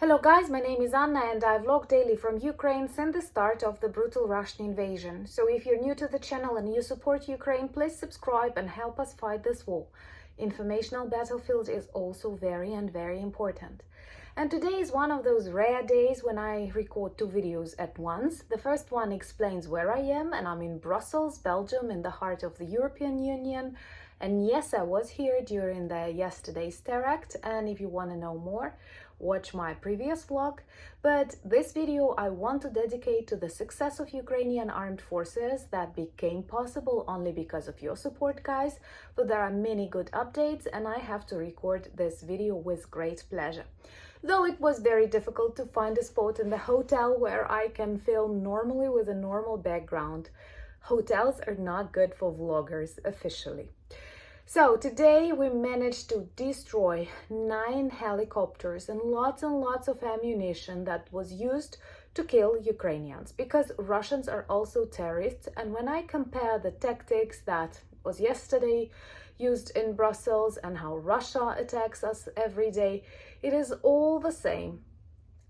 Hello guys, my name is Anna and I vlog daily from Ukraine since the start of the brutal Russian invasion. So if you're new to the channel and you support Ukraine, please subscribe and help us fight this war. Informational battlefield is also very important. And today is one of those rare days when I record two videos at once. The first one explains where I am, and I'm in Brussels, Belgium, in the heart of the European Union. And yes, I was here during yesterday's terror act, and if you want to know more, watch my previous vlog. But this video I want to dedicate to the success of Ukrainian armed forces that became possible only because of your support, guys. But there are many good updates and I have to record this video with great pleasure. Though it was very difficult to find a spot in the hotel where I can film normally with a normal background. Hotels are not good for vloggers officially. So today we managed to destroy 9 helicopters and lots of ammunition that was used to kill Ukrainians, because Russians are also terrorists. And when I compare the tactics that was yesterday used in Brussels and how Russia attacks us every day, it is all the same.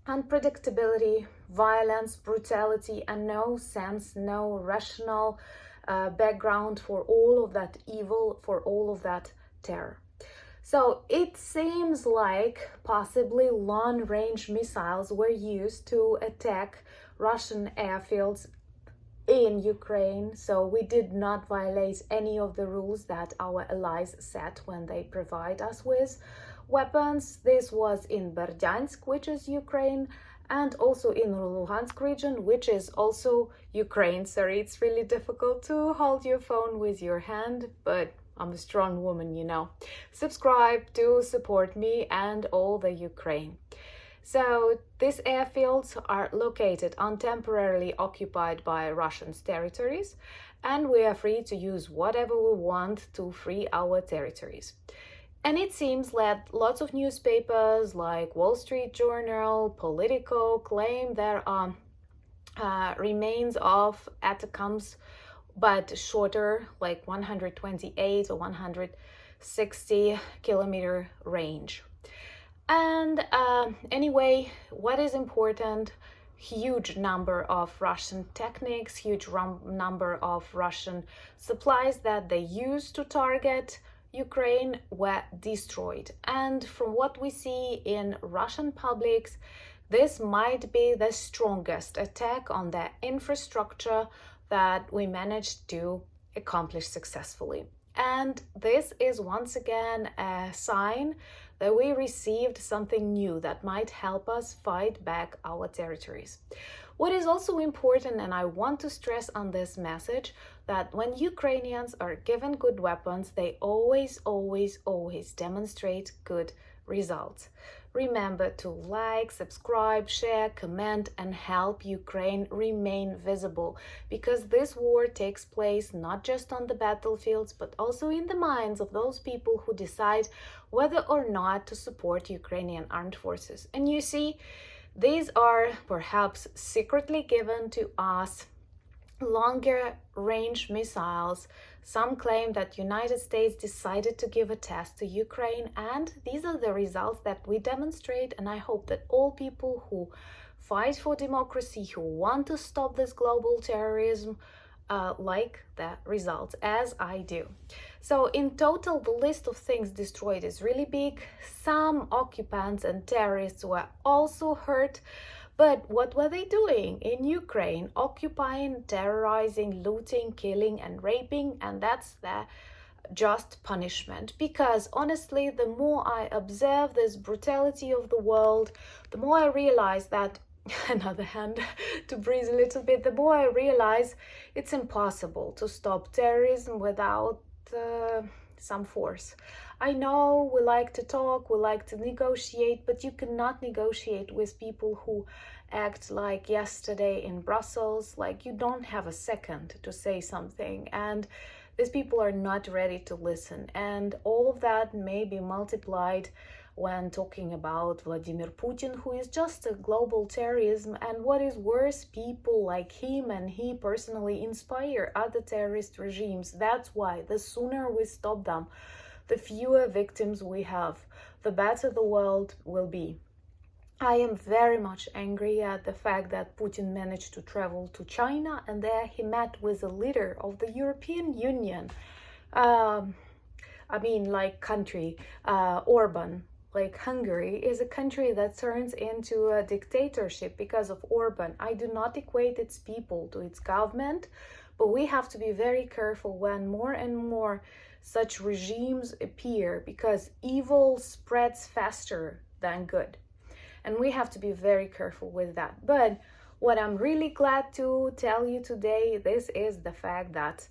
Unpredictability, violence, brutality, and no sense, no rational background for all of that evil, for all of that terror. So it seems like possibly long-range missiles were used to attack Russian airfields in Ukraine. So we did not violate any of the rules that our allies set when they provide us with weapons. This was in Berdyansk, which is Ukraine, and also in Luhansk region, which is also Ukraine. Sorry, it's really difficult to hold your phone with your hand, but I'm a strong woman, you know. Subscribe to support me and all the Ukraine. So these airfields are located on temporarily occupied by Russian territories, and we are free to use whatever we want to free our territories. And it seems that lots of newspapers like Wall Street Journal, Politico claim there are remains of ATACMS, but shorter, like 128 or 160 kilometer range. And anyway, what is important, huge number of Russian techniques, huge number of Russian supplies that they use to target Ukraine were destroyed. And from what we see in Russian publics, this might be the strongest attack on the infrastructure that we managed to accomplish successfully. And this is once again a sign that we received something new that might help us fight back our territories. What is also important, and I want to stress on this message, that when Ukrainians are given good weapons, they always demonstrate good results. Remember to like, subscribe, share, comment, and help Ukraine remain visible, because this war takes place not just on the battlefields, but also in the minds of those people who decide whether or not to support Ukrainian armed forces. And you see, these are perhaps secretly given to us longer range missiles. Some claim that United States decided to give a test to Ukraine, and these are the results that we demonstrate. And I hope that all people who fight for democracy, who want to stop this global terrorism, like the results, as I do. So in total, the list of things destroyed is really big. Some occupants and terrorists were also hurt. But what were they doing in Ukraine? Occupying, terrorizing, looting, killing, and raping. And that's the just punishment. Because honestly, the more I observe this brutality of the world, the more I realize that, another hand to breathe a little bit, the more I realize it's impossible to stop terrorism without some force. I know we like to talk, we like to negotiate, but you cannot negotiate with people who act like yesterday in Brussels, like you don't have a second to say something, and these people are not ready to listen. And all of that may be multiplied when talking about Vladimir Putin, who is just a global terrorism, and what is worse, people like him and he personally inspire other terrorist regimes. That's why the sooner we stop them, the fewer victims we have, the better the world will be. I am very much angry at the fact that Putin managed to travel to China and there he met with the leader of the European Union. Um, like country, Orban. Like Hungary is a country that turns into a dictatorship because of Orban. I do not equate its people to its government, but we have to be very careful when more and more such regimes appear because evil spreads faster than good. And we have to be very careful with that. But what I'm really glad to tell you today, this is the fact that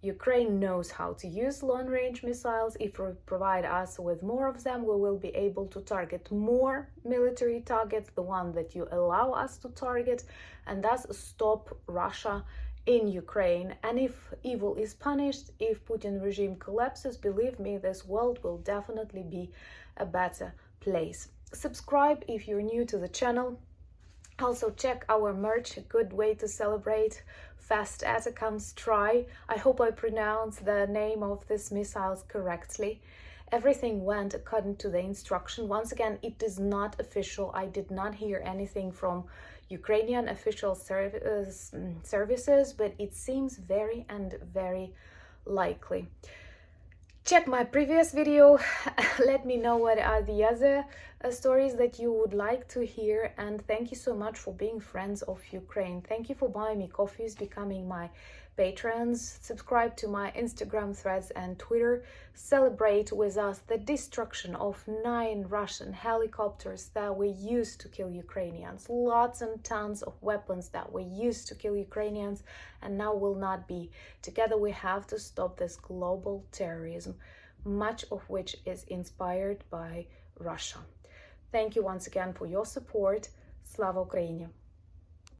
Ukraine knows how to use long-range missiles. If you provide us with more of them, we will be able to target more military targets, the one that you allow us to target, and thus stop Russia in Ukraine. And if evil is punished, if Putin regime collapses, believe me, this world will definitely be a better place. Subscribe if you're new to the channel. Also check our merch, a good way to celebrate fast ATACMS try. I hope I pronounced the name of these missiles correctly. Everything went according to the instruction. Once again, it is not official. I did not hear anything from Ukrainian official services, but it seems very and very likely. Check my previous video. Let me know what are the other stories that you would like to hear, and thank you so much for being friends of Ukraine. Thank you for buying me coffees, becoming my patrons. Subscribe to my Instagram, Threads and Twitter. Celebrate with us the destruction of 9 Russian helicopters that were used to kill Ukrainians. Lots and tons of weapons that were used to kill Ukrainians and now will not be. Together we have to stop this global terrorism, much of which is inspired by Russia. Thank you once again for your support. Slava Ukraini!